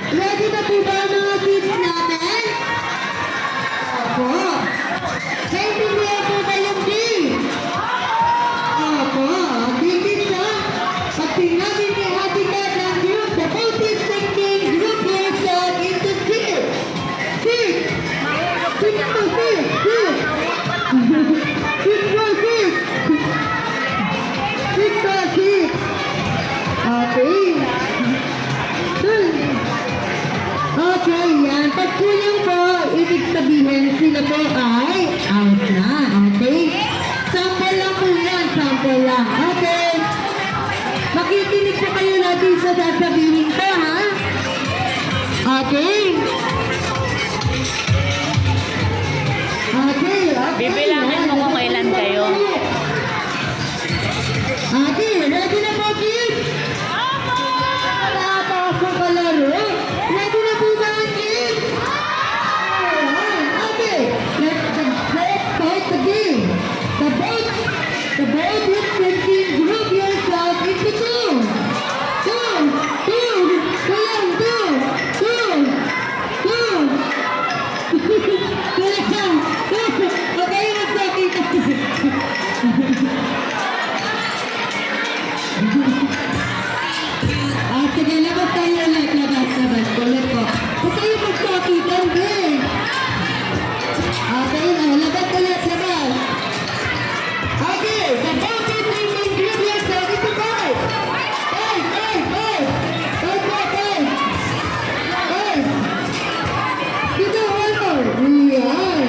Ready na po ba ang mga kids natin? Opo. Naintindihan po ba yung D? Opo. Kids ha? Pag sinabi ni Ate Kat ng group, the positive thinking, group yourself into six. Six. Six to six. Six. Six to six. Six to six. Okay. Okay, yan. Pag kulang po, ibig sabihin sila po ay out na. Okay? Sample lang po yan. Sample lang. Okay? Makikinig po kayo natin sa sasabihin ko, ha? Okay? Okay. Bibilangin mo kung kailan kayo. Okay, ready na po, kids? Nakapasok ka laro. Ready na po ba, kids? Okay, let's start the game. The boat is thinking, group yourself into two. Two. Kulang, two. Okay, sige, labas tayo ulit. Labas. Ulit po. Huwag tayo magsakitan, din. Okay, labas ulit, labas. Okay, the boat is thinking, group yourself into five. Five. Dito, ano? Yan.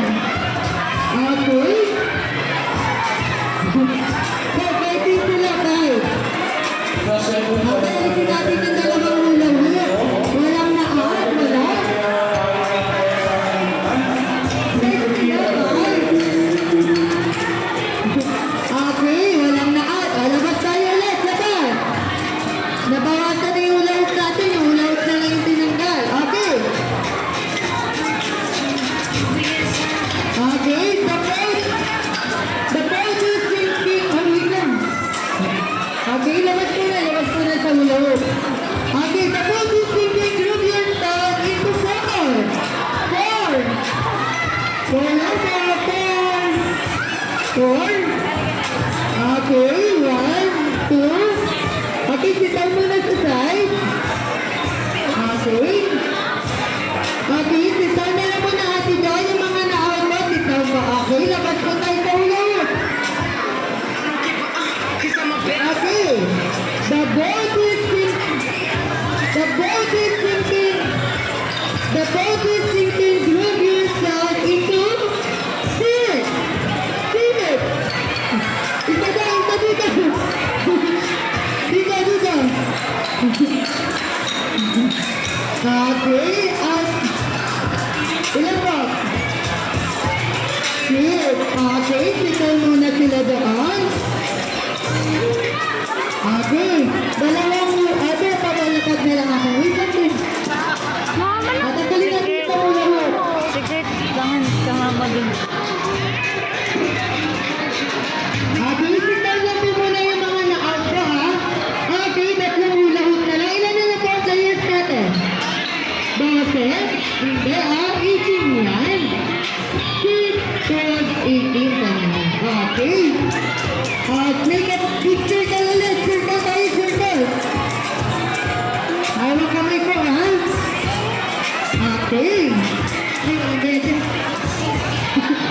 Okay. Fighting sila, five. Okay, alisin natin ang dalawang ulam niya. Walang naat, wala. Okay, walang naat. Labas tayo ulit, labas. Nabawasan na yung ulaut natin. Yung ulaut na lang yung tinanggal. Okay. Okay, the boat is sinking. Wait lang. Okay, labas ko na sa ulaut. Okay, the boat is sinking. Group yourself into four. Four. Okay, one, two. Okay, sitaw muna sa side. Okay. Okay, sitaw na lang muna ate doon. Yung mga na-out mo, sitaw mo. Okay, labas ko tayo sa ulaut. Okay. The boat is sinking. Group yourself into six. Dito. Okay. Ilan po? Six. Okay, sitaw muna sila doon. Okay. Dalawang pabalakad na lang ako. Wait lang din. Tatagkalin natin ito muna mo. Sige, tangan mo dun. Okay, sitaw lang po muna yung mga na-out ko, ha? Okay, tatlong hula-hoot na lang. Ilan na lang po ang players natin? 12? Hindi, 18 yan. 6, 12, 18 ka na. Okay. Make a picture ka ulit. Circle. Hawak kamay ko, ha? Okay.